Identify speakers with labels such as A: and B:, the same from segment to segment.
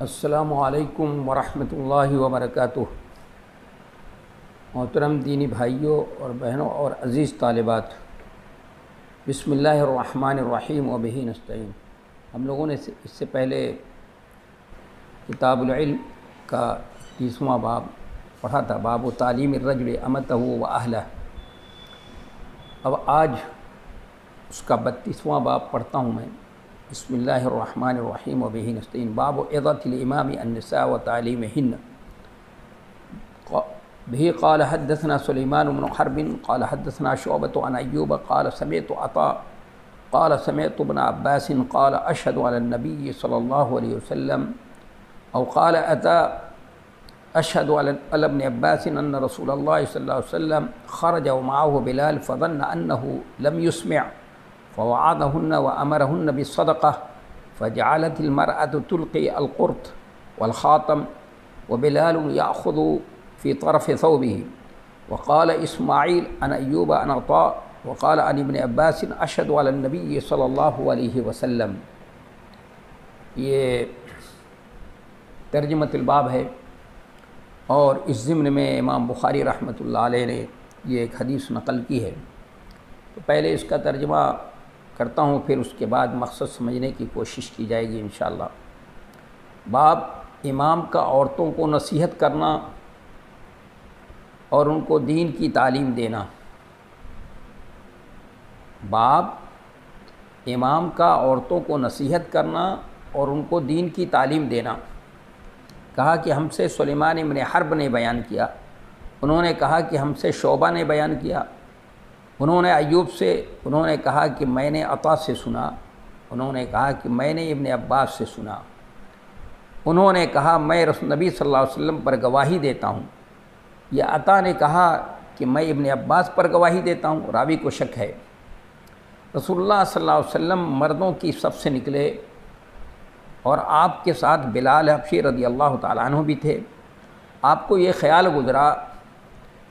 A: السلام علیکم ورحمۃ اللہ وبرکاتہ۔ محترم دینی بھائیوں اور بہنوں اور عزیز طالبات، بسم اللہ الرحمن الرحیم وبہ نستعین۔ ہم لوگوں نے اس سے پہلے کتاب العلم کا 30واں باب پڑھا تھا، باب تعلیم الرجل امتہ و اہلہ۔ اب آج اس کا 32واں باب پڑھتا ہوں میں۔ بسم اللہ الرحمن الرحیم وبہ نستعین۔ باب عظۃ الامام النساء و تعلیمہن۔ به قال حدثنا سلیمان بن حرب قال حدثنا شعبۃ عن ایوب قال سمعت عطاء قال سمعت ابن عباس قال اشهد على النبي صلی اللہ علیہ وسلم او قال عطاء اشهد على ابن عباس ان رسول الله صلی اللہ علیہ وسلم خرج ومعه بلال فظن انه لم يسمع فوعظهن وامرهن بالصدقه فجعلت المرأة تلقي القرط والخاتم وبلال يأخذ في طرف ثوبه. وقال اسماعيل عن ايوب عن عطاء وقال عن ابن عباس اشهد على النبي صلی اللہ علیہ وسلم۔ یہ ترجمۃ الباب ہے، اور اس ضمن میں امام بخاری رحمۃ اللہ علیہ نے یہ ایک حدیث نقل کی ہے۔ تو پہلے اس کا ترجمہ کرتا ہوں، پھر اس کے بعد مقصد سمجھنے کی کوشش کی جائے گی انشاءاللہ۔ باب امام کا عورتوں کو نصیحت کرنا اور ان کو دین کی تعلیم دینا۔ باب امام کا عورتوں کو نصیحت کرنا اور ان کو دین کی تعلیم دینا۔ کہا کہ ہم سے سلیمان بن حرب نے بیان کیا، انہوں نے کہا کہ ہم سے شعبہ نے بیان کیا، انہوں نے ایوب سے، انہوں نے کہا کہ میں نے عطا سے سنا، انہوں نے کہا کہ میں نے ابن عباس سے سنا، انہوں نے کہا میں نبی صلی اللہ علیہ وسلم پر گواہی دیتا ہوں۔ یہ عطا نے کہا کہ میں ابن عباس پر گواہی دیتا ہوں، راوی کو شک ہے۔ رسول اللہ صلی اللہ علیہ وسلم مردوں کی صف سے نکلے اور آپ کے ساتھ بلال حبشی رضی اللہ تعالیٰ عنہ بھی تھے۔ آپ کو یہ خیال گزرا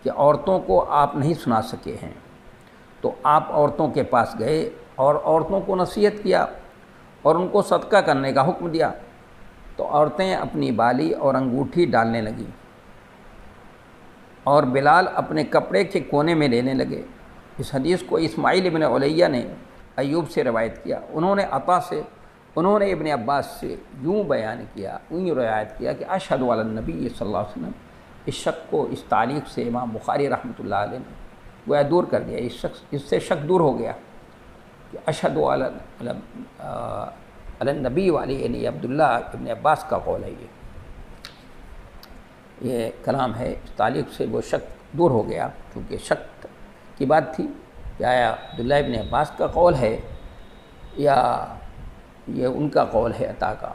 A: کہ عورتوں کو آپ نہیں سنا سکے ہیں، تو آپ عورتوں کے پاس گئے اور عورتوں کو نصیحت کیا اور ان کو صدقہ کرنے کا حکم دیا۔ تو عورتیں اپنی بالی اور انگوٹھی ڈالنے لگیں اور بلال اپنے کپڑے کے کونے میں لینے لگے۔ اس حدیث کو اسماعیل بن علیہ نے ایوب سے روایت کیا، انہوں نے عطا سے، انہوں نے ابن عباس سے یوں بیان کیا، یوں روایت کیا کہ اشہد علی النبی صلی اللہ علیہ وسلم۔ اس شک کو اس تعلیق سے امام بخاری رحمۃ اللہ علیہ نے وہ دور کر دیا، اس سے شک دور ہو گیا کہ اشہد علی النبی والی، یعنی عبداللہ ابن عباس کا قول ہے، یہ کلام ہے۔ اس تعلیق سے وہ شک دور ہو گیا، کیونکہ شک کی بات تھی کہ آیا عبداللہ ابن عباس کا قول ہے یا یہ ان کا قول ہے عطا کا،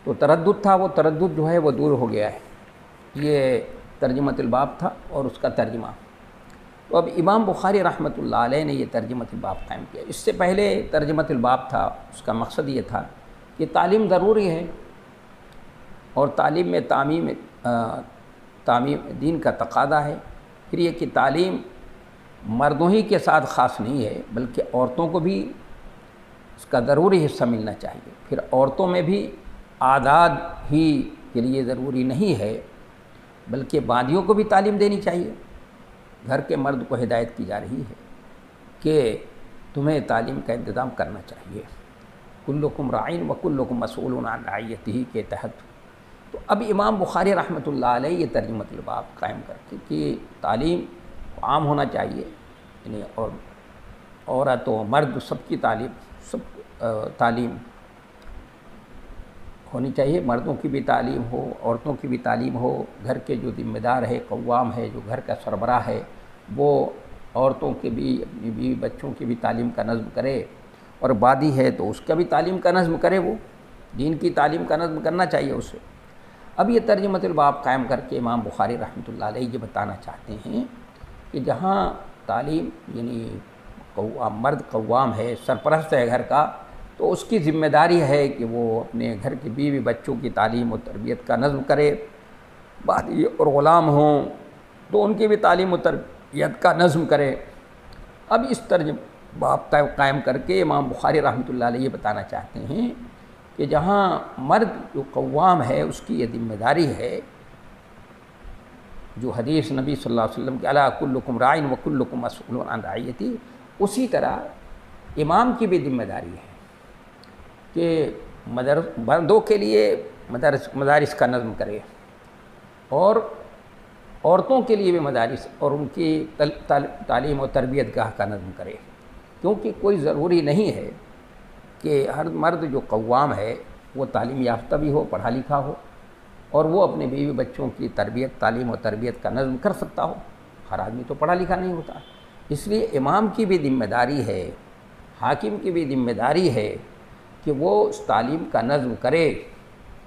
A: تو تردد تھا، وہ تردد جو ہے وہ دور ہو گیا ہے۔ یہ ترجمۃ الباب تھا اور اس کا ترجمہ۔ تو اب امام بخاری رحمۃ اللہ علیہ نے یہ ترجمۃ الباب قائم کیا۔ اس سے پہلے ترجمۃ الباب تھا، اس کا مقصد یہ تھا کہ تعلیم ضروری ہے، اور تعلیم میں تعمیم دین کا تقاضا ہے۔ پھر یہ کہ تعلیم مردوں ہی کے ساتھ خاص نہیں ہے، بلکہ عورتوں کو بھی اس کا ضروری حصہ ملنا چاہیے۔ پھر عورتوں میں بھی اعداد ہی کے لیے ضروری نہیں ہے، بلکہ باندیوں کو بھی تعلیم دینی چاہیے۔ گھر کے مرد کو ہدایت کی جا رہی ہے کہ تمہیں تعلیم کا انتظام کرنا چاہیے۔ کلکم راعین و کلکم مسئول عن رعیتہ کے تحت۔ تو اب امام بخاری رحمۃ اللہ علیہ یہ ترجمۃ الباب قائم کرتے کہ تعلیم عام ہونا چاہیے، یعنی اور عورت و مرد سب کی تعلیم ہونی چاہیے، مردوں کی بھی تعلیم ہو، عورتوں کی بھی تعلیم ہو۔ گھر کے جو ذمہ دار ہے، قوام ہے، جو گھر کا سربراہ ہے، وہ عورتوں کے بھی، اپنی بیوی بچوں کی بھی تعلیم کا نظم کرے، اور بادی ہے تو اس کا بھی تعلیم کا نظم کرے، وہ دین کی تعلیم کا نظم کرنا چاہیے اسے۔ اب یہ ترجمۃ الباب قائم کر کے امام بخاری رحمۃ اللہ علیہ یہ بتانا چاہتے ہیں کہ جہاں تعلیم یعنی مرد قوام ہے، سرپرست ہے گھر کا، تو اس کی ذمہ داری ہے کہ وہ اپنے گھر کی بیوی بچوں کی تعلیم و تربیت کا نظم کرے۔ بادی اور غلام ہوں تو ان کی بھی تعلیم و تربیت کا نظم کرے۔ اب اس ترجمہ باب قائم کر کے امام بخاری رحمۃ اللہ علیہ یہ بتانا چاہتے ہیں کہ کہ جہاں مرد جو قوام ہے اس کی یہ ذمہ داری ہے، جو حدیث نبی صلی اللہ علیہ وسلم کہ الا کلکم راعٍ و کلکم مسئول عن رعیتی، اسی طرح امام کی بھی ذمہ داری ہے کہ مردوں کے لیے مدارس کا نظم کرے اور عورتوں کے لیے بھی مدارس اور ان کی تعلیم و تربیت گاہ کا نظم کرے، کیونکہ کوئی ضروری نہیں ہے کہ ہر مرد جو قوام ہے وہ تعلیم یافتہ بھی ہو، پڑھا لکھا ہو، اور وہ اپنے بیوی بچوں کی تعلیم و تربیت کا نظم کر سکتا ہو۔ ہر آدمی تو پڑھا لکھا نہیں ہوتا، اس لیے امام کی بھی ذمہ داری ہے، حاکم کی بھی ذمہ داری ہے کہ وہ اس تعلیم کا نظم کرے،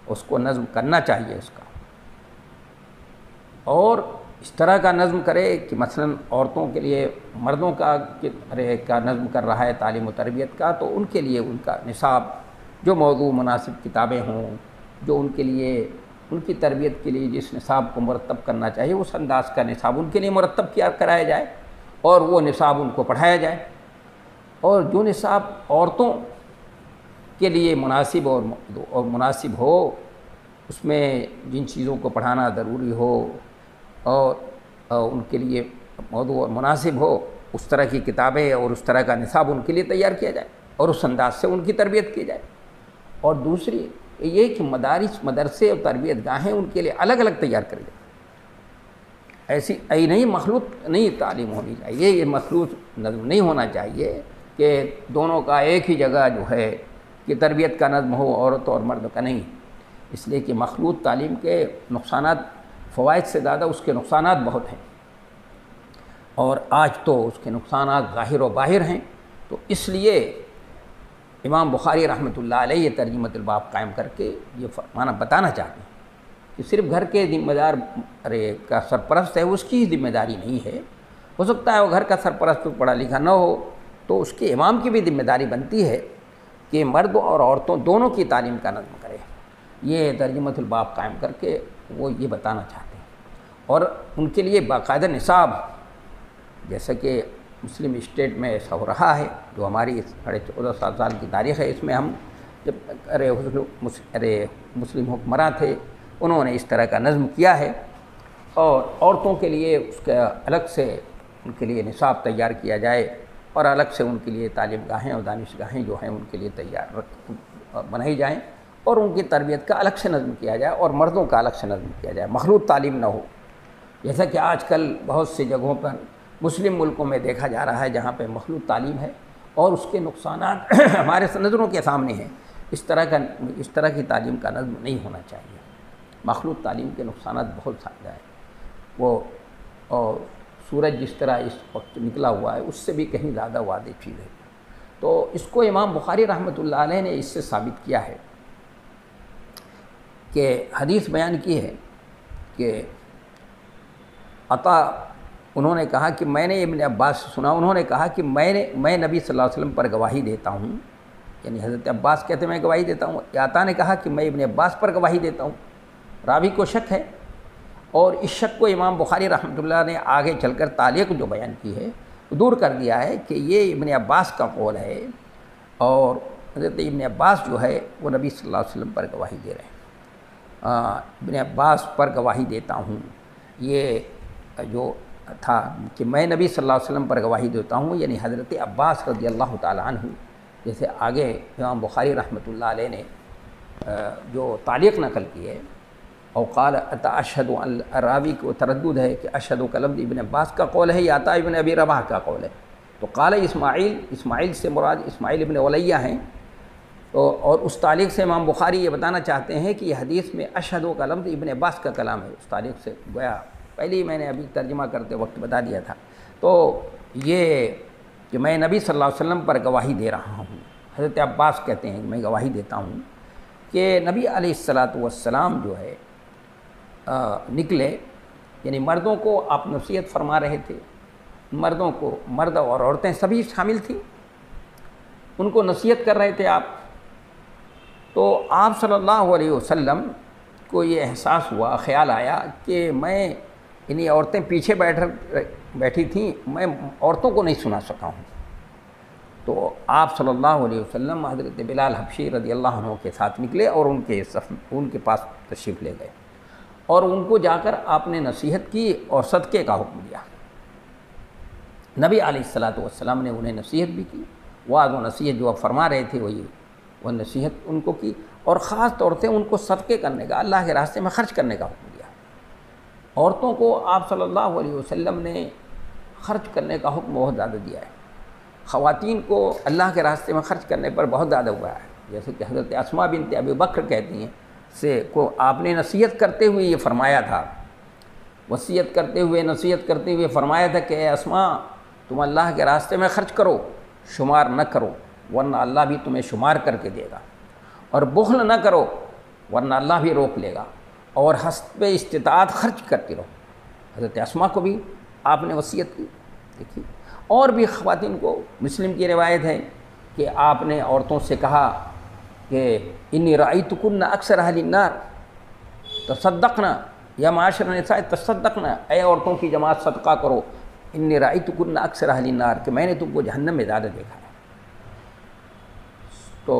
A: اس کو نظم کرنا چاہیے اس کا، اور اس طرح کا نظم کرے کہ مثلا عورتوں کے لیے مردوں کا نظم کر رہا ہے تعلیم و تربیت کا، تو ان کے لیے ان کا نصاب، جو موضوع مناسب کتابیں ہوں، جو ان کے لیے ان کی تربیت کے لیے جس نصاب کو مرتب کرنا چاہیے اس انداز کا نصاب ان کے لیے مرتب کرایا جائے اور وہ نصاب ان کو پڑھایا جائے، اور جو نصاب عورتوں کے لیے مناسب اور مناسب ہو، اس میں جن چیزوں کو پڑھانا ضروری ہو اور ان کے لیے موضوع اور مناسب ہو، اس طرح کی کتابیں اور اس طرح کا نصاب ان کے لیے تیار کیا جائے اور اس انداز سے ان کی تربیت کی جائے۔ اور دوسری یہ کہ مدرسے اور تربیت گاہیں ان کے لیے الگ الگ تیار کری جائیں، ایسی نہیں مخلوط نہیں تعلیم ہونی چاہیے، یہ مخلوط نظم نہیں ہونا چاہیے کہ دونوں کا ایک ہی جگہ جو ہے کہ تربیت کا نظم ہو، عورت اور مرد کا نہیں، اس لیے کہ مخلوط تعلیم کے نقصانات فوائد سے زیادہ اس کے نقصانات بہت ہیں، اور آج تو اس کے نقصانات ظاہر و باہر ہیں۔ تو اس لیے امام بخاری رحمۃ اللہ علیہ یہ ترجمۃ الباب قائم کر کے یہ بتانا چاہتے ہیں کہ صرف گھر کے ذمہ دار کا سرپرست ہے اس کی ذمہ داری نہیں ہے، ہو سکتا ہے وہ گھر کا سرپرست پڑھا لکھا نہ ہو تو اس کے امام کی بھی ذمہ داری بنتی ہے کہ مرد اور عورتوں دونوں کی تعلیم کا نظم کرے۔ یہ ترجمۃ الباب قائم کر کے وہ یہ بتانا چاہتے ہیں، اور ان کے لیے باقاعدہ نصاب، جیسا کہ مسلم اسٹیٹ میں ایسا ہو رہا ہے، جو ہماری 14.5 سال کی تاریخ ہے، اس میں ہم جب مسلم حکمراں تھے انہوں نے اس طرح کا نظم کیا ہے، اور عورتوں کے لیے اس کا الگ سے ان کے لیے نصاب تیار کیا جائے اور الگ سے ان کے لیے تعلیم گاہیں اور دانش گاہیں جو ہیں ان کے لیے تیار بنائی جائیں، اور ان کی تربیت کا الگ سے نظم کیا جائے اور مردوں کا الگ سے نظم کیا جائے، مخلوط تعلیم نہ ہو، جیسا کہ آج کل بہت سی جگہوں پر مسلم ملکوں میں دیکھا جا رہا ہے جہاں پہ مخلوط تعلیم ہے اور اس کے نقصانات ہمارے نظروں کے سامنے ہیں۔ اس طرح کی تعلیم کا نظم نہیں ہونا چاہیے، مخلوط تعلیم کے نقصانات بہت زیادہ ہیں، وہ اور سورج جس طرح اس وقت نکلا ہوا ہے اس سے بھی کہیں زیادہ واضح چیز ہے۔ تو اس کو امام بخاری رحمۃ اللہ علیہ نے اس سے ثابت کیا ہے کہ حدیث بیان کی ہے کہ عطا انہوں نے کہا کہ میں نے ابن عباس سے سنا، انہوں نے کہا کہ میں نبی صلی اللہ علیہ وسلم پر گواہی دیتا ہوں، یعنی حضرت عباس کہتے ہیں میں گواہی دیتا ہوں، عطا نے کہا کہ میں ابن عباس پر گواہی دیتا ہوں، راوی کو شک ہے، اور اس شک کو امام بخاری رحمۃ اللہ نے آگے چل کر تعلیق جو بیان کی ہے دور کر دیا ہے کہ یہ ابن عباس کا قول ہے، اور حضرت ابن عباس جو ہے وہ نبی صلی اللہ علیہ وسلم پر گواہی دے رہے ہیں، ابن عباس پر گواہی دیتا ہوں، یہ جو تھا کہ میں نبی صلی اللہ علیہ وسلم پر گواہی دیتا ہوں، یعنی حضرت عباس رضی اللہ تعالیٰ عنہ، جیسے آگے امام بخاری رحمۃ اللہ علیہ نے جو تعلیق نقل کی ہے، او قال اتا اشہد، راوی کو تردد ہے کہ اشہد کا لفظ ابن عباس کا قول ہے یا عطا ابن ابی رباح کا قول ہے، تو قال اسماعیل سے مراد اسماعیل ابن علیہ ہیں، اور اس تعلیق سے امام بخاری یہ بتانا چاہتے ہیں کہ یہ حدیث میں اشہد کا لفظ ابن عباس کا کلام ہے، اس تعلیق سے گویا پہلے ہی میں نے ابھی ترجمہ کرتے وقت بتا دیا تھا۔ تو یہ کہ میں نبی صلی اللہ علیہ وسلم پر گواہی دے رہا ہوں، حضرت عباس کہتے ہیں کہ میں گواہی دیتا ہوں کہ نبی علیہ السلام جو ہے نکلے، یعنی مردوں کو آپ نصیحت فرما رہے تھے، مردوں کو، مرد اور عورتیں سبھی شامل تھیں، ان کو نصیحت کر رہے تھے آپ، تو آپ صلی اللہ علیہ وسلم کو یہ احساس ہوا، خیال آیا کہ میں انہیں عورتیں پیچھے بیٹھی تھیں، میں عورتوں کو نہیں سنا سکا ہوں، تو آپ صلی اللہ علیہ وسلم حضرت بلال حبشی رضی اللہ عنہ کے ساتھ نکلے اور ان کے پاس تشریف لے گئے اور ان کو جا کر آپ نے نصیحت کی اور صدقے کا حکم دیا۔ نبی علیہ الصلاۃ والسلام نے انہیں نصیحت بھی کی، وعظ و نصیحت جو آپ فرما رہے تھے وہ نصیحت ان کو کی، اور خاص طور سے ان کو صدقے کرنے کا، اللہ کے راستے میں خرچ کرنے کا حکم دیا۔ عورتوں کو آپ صلی اللہ علیہ وسلم نے خرچ کرنے کا حکم بہت زیادہ دیا ہے، خواتین کو اللہ کے راستے میں خرچ کرنے پر بہت زیادہ ہوا ہے، جیسے کہ حضرت اسماء بنت ابی بکر کہتی ہیں کو آپ نے نصیحت کرتے ہوئے یہ فرمایا تھا، نصیحت کرتے ہوئے فرمایا تھا کہ اے اسماء تم اللہ کے راستے میں خرچ کرو، شمار نہ کرو ورنہ اللہ بھی تمہیں شمار کر کے دے گا، اور بخل نہ کرو ورنہ اللہ بھی روک لے گا، اور حسب استطاعت خرچ کرتی رہو۔ حضرت اسماء کو بھی آپ نے وصیت کی۔ دیکھیے اور بھی خواتین کو، مسلم کی روایت ہے کہ آپ نے عورتوں سے کہا کہ انی رأیتکن اکثر اہل النار تصدقنا یا معاشر النساء تصدقنا، اے عورتوں کی جماعت صدقہ کرو، انی رأیتکن اکثر اہل النار، کہ میں نے تم کو جہنم میں زیادہ دیکھا ہے، تو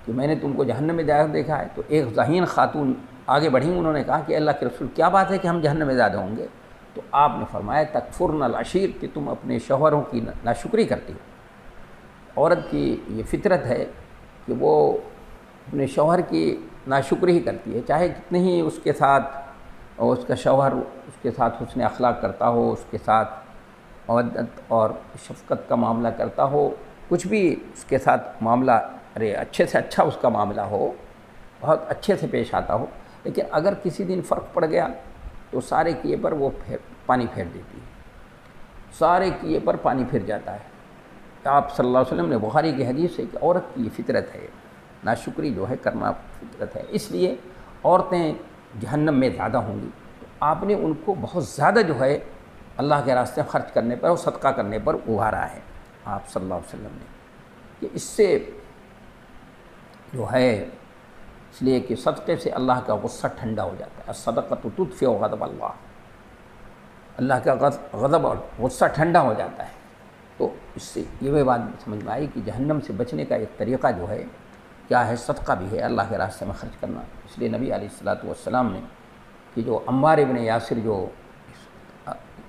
A: کہ میں نے تم کو جہنم میں زیادہ دیکھا ہے۔ تو ایک ذہین خاتون آگے بڑھیں، انہوں نے کہا کہ اللہ کے رسول کیا بات ہے کہ ہم جہنم میں زیادہ ہوں گے؟ تو آپ نے فرمایا تکفرن العشیر، کہ تم اپنے شوہروں کی ناشکری کرتی ہو۔ عورت کی یہ فطرت ہے کہ وہ اپنے شوہر کی ناشکری ہی کرتی ہے، چاہے کتنے ہی اس کے ساتھ اور اس کا شوہر اس کے ساتھ حسن اخلاق کرتا ہو، اس کے ساتھ مودت اور شفقت کا معاملہ کرتا ہو، کچھ بھی اس کے ساتھ معاملہ اچھے سے اچھا اس کا معاملہ ہو، بہت اچھے سے پیش آتا ہو، لیکن اگر کسی دن فرق پڑ گیا تو سارے کیے پر وہ پانی پھیر دیتی ہے، سارے کیے پر پانی پھر جاتا ہے۔ آپ صلی اللہ علیہ وسلم نے بخاری کی حدیث ہے کہ عورت کی یہ فطرت ہے، ناشکری جو ہے کرنا فطرت ہے، اس لیے عورتیں جہنم میں زیادہ ہوں گی۔ تو آپ نے ان کو بہت زیادہ جو ہے اللہ کے راستے میں خرچ کرنے پر اور صدقہ کرنے پر ابھارا ہے آپ صلی اللہ علیہ وسلم نے، کہ اس سے جو ہے، اس لیے کہ صدقے سے اللہ کا غصہ ٹھنڈا ہو جاتا ہے، الصدقۃ تطفئ غضب اللہ، اللہ کا غضب اور غصہ ٹھنڈا ہو جاتا ہے۔ تو اس سے یہ بھی بات سمجھ میں آئی کہ جہنم سے بچنے کا ایک طریقہ جو ہے کیا ہے، صدقہ بھی ہے، اللہ کے راستے میں خرچ کرنا۔ اس لیے نبی علیہ الصلوۃ والسلام نے کہ جو عمار ابن یاسر جو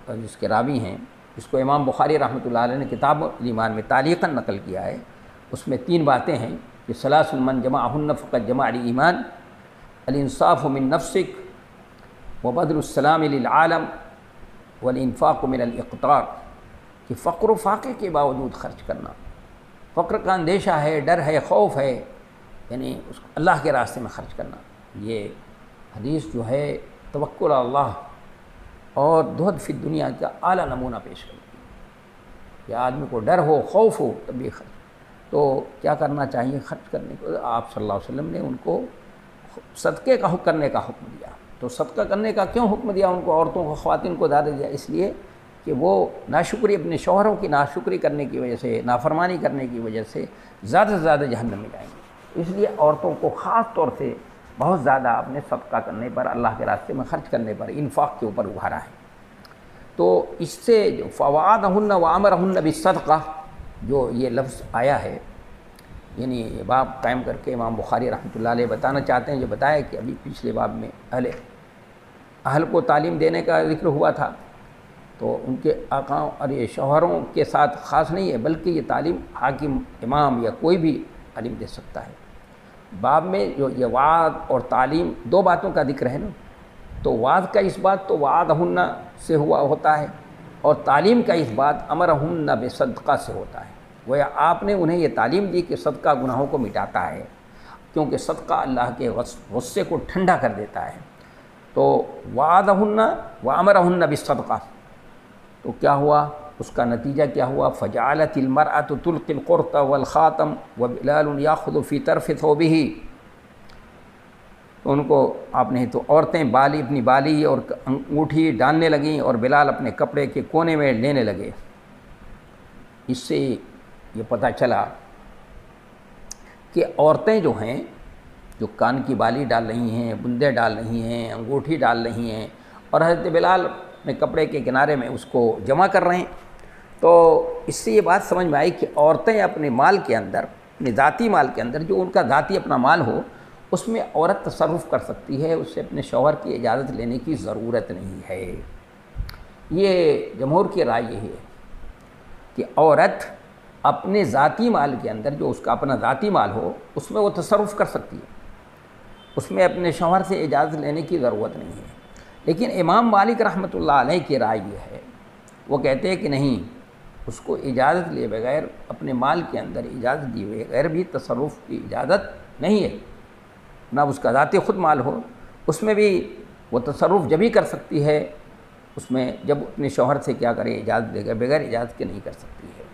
A: جس کے راوی ہیں، اس کو امام بخاری رحمۃ اللہ علیہ نے کتاب الایمان میں تعلیقاً نقل کیا ہے، اس میں 3 باتیں ہیں کہ ثلاث من جمعہن فقد جمع الایمان، الانصاف من نفسک وبذل السلام للعالم والانفاق من الاقتار، کہ فقر و فاقے کے باوجود خرچ کرنا، فقر کا اندیشہ ہے، ڈر ہے، خوف ہے، یعنی اس کو اللہ کے راستے میں خرچ کرنا۔ یہ حدیث جو ہے توکل اللہ اور زہد فی الدنیا کا اعلیٰ نمونہ پیش کرتی ہے کہ آدمی کو ڈر ہو، خوف ہو، تب بھی خرچ۔ تو کیا کرنا چاہیے خرچ کرنے کو؟ آپ صلی اللہ علیہ وسلم نے ان کو صدقے کا حکم کرنے کا حکم دیا۔ تو صدقہ کرنے کا کیوں حکم دیا ان کو، عورتوں کو، خواتین کو زیادہ دیا؟ اس لیے کہ وہ ناشکری، اپنے شوہروں کی ناشکری کرنے کی وجہ سے، نافرمانی کرنے کی وجہ سے زیادہ سے زیادہ جہنم میں جائیں گے۔ اس لیے عورتوں کو خاص طور سے بہت زیادہ اپنے صدقہ کرنے پر، اللہ کے راستے میں خرچ کرنے پر، انفاق کے اوپر ابھارا ہے۔ تو اس سے جو فوعدہن وامرہن بالصدقہ جو یہ لفظ آیا ہے، یعنی یہ باب قائم کر کے امام بخاری رحمۃ اللہ علیہ بتانا چاہتے ہیں، جو بتایا کہ ابھی پچھلے باب میں اہل کو تعلیم دینے کا ذکر ہوا تھا، تو ان کے آقاؤں اور یہ شوہروں کے ساتھ خاص نہیں ہے، بلکہ یہ تعلیم حاکم، امام یا کوئی بھی تعلیم دے سکتا ہے۔ باب میں جو یہ وعظ اور تعلیم 2 باتوں کا ذکر ہے نا، تو وعظ کا اس بات تو وعدہن سے ہوتا ہے، اور تعلیم کا اس بات امرہن بصدقہ سے ہوتا ہے۔ گویا آپ نے انہیں یہ تعلیم دی کہ صدقہ گناہوں کو مٹاتا ہے، کیونکہ صدقہ اللہ کے غصے کو ٹھنڈا کر دیتا ہے۔ تو وعدہن وامرہن بالصدقہ، تو کیا ہوا، اس کا نتیجہ کیا ہوا؟ فجعلت المرأة تلقي القرط والخاتم وبلال ياخذ في طرف ثوبه، تو ان کو آپ نے تو عورتیں اپنی بالی اور انگوٹھی ڈالنے لگیں، اور بلال اپنے کپڑے کے کونے میں لینے لگے۔ اس سے یہ پتہ چلا کہ عورتیں جو ہیں، جو کان کی بالی ڈال رہی ہیں، بندے ڈال رہی ہیں، انگوٹھی ڈال رہی ہیں، اور حضرت بلال اپنے کپڑے کے کنارے میں اس کو جمع کر رہے ہیں، تو اس سے یہ بات سمجھ میں آئی کہ عورتیں اپنے مال کے اندر، اپنے ذاتی مال کے اندر، جو ان کا ذاتی اپنا مال ہو، اس میں عورت تصرف کر سکتی ہے، اس سے اپنے شوہر کی اجازت لینے کی ضرورت نہیں ہے۔ یہ جمہور کی رائے یہ ہے کہ عورت اپنے ذاتی مال کے اندر، جو اس کا اپنا ذاتی مال ہو، اس میں وہ تصرف کر سکتی ہے، اس میں اپنے شوہر سے اجازت لینے کی ضرورت نہیں ہے۔ لیکن امام مالک رحمۃ اللہ علیہ کی رائے یہ ہے، وہ کہتے ہیں کہ نہیں، اس کو اجازت لیے بغیر، اپنے مال کے اندر اجازت دیے بغیر بھی تصرف کی اجازت نہیں ہے، نہ اس کا ذاتی خود مال ہو، اس میں بھی وہ تصرف جبھی کر سکتی ہے، اس میں جب اپنے شوہر سے کیا کرے، اجازت دے گا، بغیر اجازت کے نہیں کر سکتی ہے۔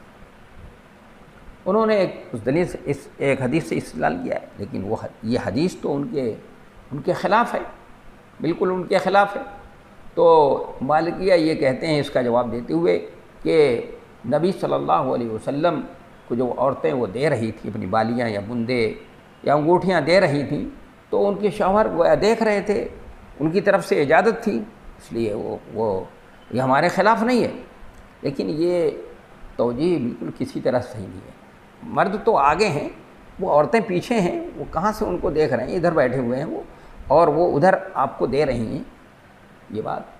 A: انہوں نے اس دلیل سے ایک حدیث سے استدلال کیا ہے، لیکن یہ حدیث تو ان کے خلاف ہے، بالکل ان کے خلاف ہے۔ تو مالکیہ یہ کہتے ہیں اس کا جواب دیتے ہوئے کہ نبی صلی اللہ علیہ وسلم کو جو عورتیں وہ دے رہی تھیں، اپنی بالیاں یا بندے یا انگوٹھیاں دے رہی تھیں، تو ان کے شوہر وہ دیکھ رہے تھے، ان کی طرف سے اجازت تھی، اس لیے یہ ہمارے خلاف نہیں ہے۔ لیکن یہ توجیہ بالکل کسی طرح صحیح نہیں ہے۔ مرد تو آگے ہیں، وہ عورتیں پیچھے ہیں، وہ کہاں سے ان کو دیکھ رہے ہیں، ادھر بیٹھے ہوئے ہیں وہ، اور وہ ادھر آپ کو دے رہی ہیں۔ یہ بات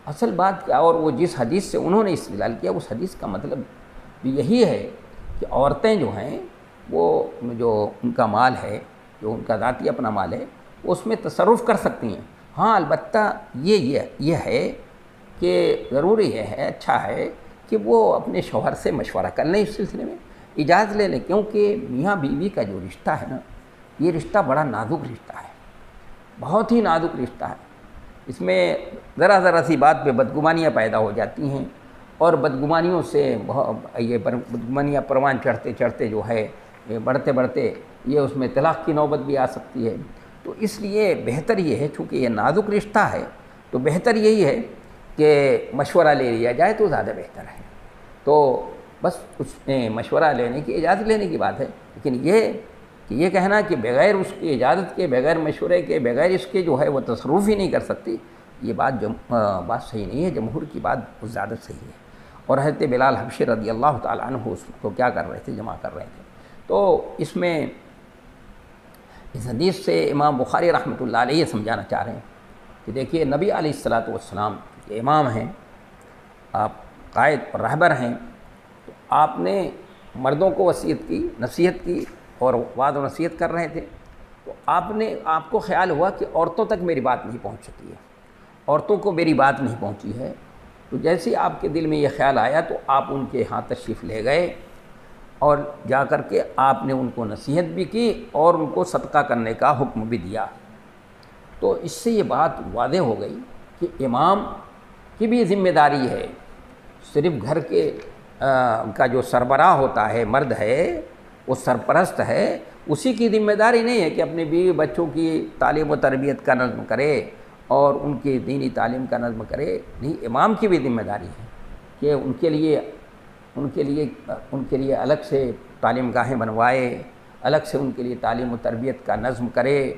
A: اصل بات کیا، اور وہ جس حدیث سے انہوں نے استدلال کیا، اس حدیث کا مطلب بھی یہی ہے کہ عورتیں جو ہیں، وہ جو ان کا مال ہے، جو ان کا ذاتی اپنا مال ہے، وہ اس میں تصرف کر سکتی ہیں۔ ہاں البتہ یہ ہے کہ ضروری ہے، اچھا ہے کہ وہ اپنے شوہر سے مشورہ کر لیں، اس سلسلے میں اجازت لے لیں، کیونکہ میاں بیوی کا جو رشتہ ہے نا، یہ رشتہ بڑا نازک رشتہ ہے، بہت ہی نازک رشتہ ہے۔ اس میں ذرا سی بات پہ بدگمانیاں پیدا ہو جاتی ہیں، اور بدگمانیوں سے یہ بدگمانیاں پروان چڑھتے چڑھتے جو ہے، بڑھتے بڑھتے یہ اس میں طلاق کی نوبت بھی آ سکتی ہے۔ تو اس لیے بہتر یہ ہے، چونکہ یہ نازک رشتہ ہے، تو بہتر یہی ہے کہ مشورہ لے لیا جائے تو زیادہ بہتر ہے۔ تو بس اس میں مشورہ لینے کی، اجازت لینے کی بات ہے۔ لیکن یہ کہنا کہ بغیر اس کی اجازت کے، بغیر مشورے کے، بغیر اس کے جو ہے وہ تصرف ہی نہیں کر سکتی، یہ بات صحیح نہیں ہے۔ جمہور کی بات بہت زیادہ صحیح ہے۔ اور حضرت بلال حبشی رضی اللہ تعالیٰ عنہ اس کو کیا کر رہے تھے، جمع کر رہے تھے۔ تو اس میں اس حدیث سے امام بخاری رحمۃ اللہ علیہ سمجھانا چاہ رہے ہیں کہ دیکھیے، نبی علیہ الصلاۃ والسلام کے امام ہیں، آپ قائد اور رہبر ہیں، تو آپ نے مردوں کو نصیحت کی اور وعظ و نصیحت کر رہے تھے، تو آپ کو خیال ہوا کہ عورتوں تک میری بات نہیں پہنچ سکی ہے، عورتوں کو میری بات نہیں پہنچی ہے۔ تو جیسے آپ کے دل میں یہ خیال آیا تو آپ ان کے ہاں تشریف لے گئے، اور جا کر کے آپ نے ان کو نصیحت بھی کی اور ان کو صدقہ کرنے کا حکم بھی دیا۔ تو اس سے یہ بات واضح ہو گئی کہ امام کی بھی ذمہ داری ہے، صرف گھر کے کا جو سربراہ ہوتا ہے، مرد ہے، وہ سرپرست ہے، اسی کی ذمہ داری نہیں ہے کہ اپنے بیوی بچوں کی تعلیم و تربیت کا نظم کرے اور ان کی دینی تعلیم کا نظم کرے۔ نہیں، امام کی بھی ذمہ داری ہے کہ ان کے لیے الگ سے تعلیم گاہیں بنوائے، الگ سے ان کے لیے تعلیم و تربیت کا نظم کرے،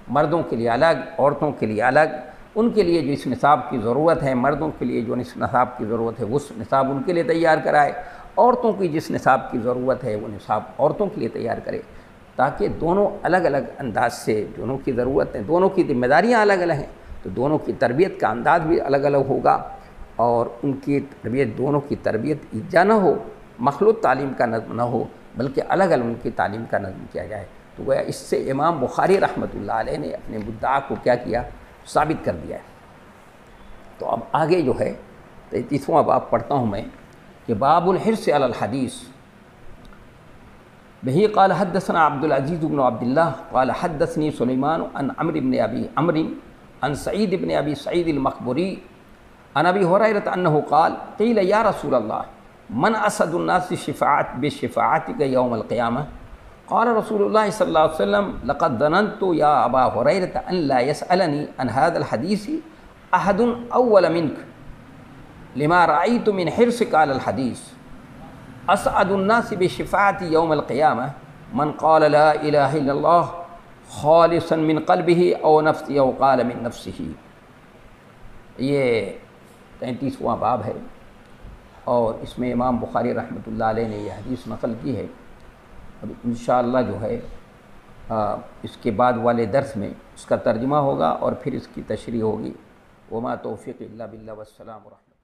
A: مردوں کے لیے الگ، عورتوں کے لیے الگ، ان کے لیے جس نصاب کی ضرورت ہے، مردوں کے لیے جو نصاب کی ضرورت ہے وہ نصاب ان کے لیے تیار کرائے، عورتوں کی جس نصاب کی ضرورت ہے وہ نصاب عورتوں کے لیے تیار کرے، تاکہ دونوں الگ الگ انداز سے، دونوں کی ضرورتیں، دونوں کی ذمہ داریاں الگ الگ ہیں، تو دونوں کی تربیت کا انداز بھی الگ الگ ہوگا، اور ان کی تربیت، دونوں کی تربیت یکجا نہ ہو، مخلوط تعلیم کا نظم نہ ہو، بلکہ الگ الگ ان کی تعلیم کا نظم کیا جائے۔ تو گویا اس سے امام بخاری رحمۃ اللہ علیہ نے اپنے مدعا کو کیا کیا، ثابت کر دیا ہے۔ تو اب آگے جو ہے 33واں باب پڑھتا ہوں میں، کہ باب الحرص علی الحدیث بہ قال حدثنا عبد العزیز بن عبد اللہ قال حدثنی سلیمان عن عمرو بن ابی عمرو عن سعید بن ابی سعید المقبری عن ابی ہریرہ انہ قال قیل یا رسول اللہ من اسد الناس بشفاعتک یوم القیامہ قال رسول اللہ صلی اللہ علیہ وسلم لقد ظننت یا ابا ہریرہ ان لا يسألنی عن هذا الحدیث احد اول منک لما رأیت من حرصک علی الحدیث اسعد الناس بشفاعتی یوم القیامہ من قال لا الہ الا اللہ خالصا من قلبہ او نفسہ او قال من نفسہ۔ یہ 33واں باب ہے، اور اس میں امام بخاری رحمۃ اللہ علیہ نے یہ حدیث نقل کی ہے۔ اب انشاءاللہ جو ہے اس کے بعد والے درس میں اس کا ترجمہ ہوگا اور پھر اس کی تشریح ہوگی۔ وما توفیق الا باللہ والسلام ورحمۃ اللہ۔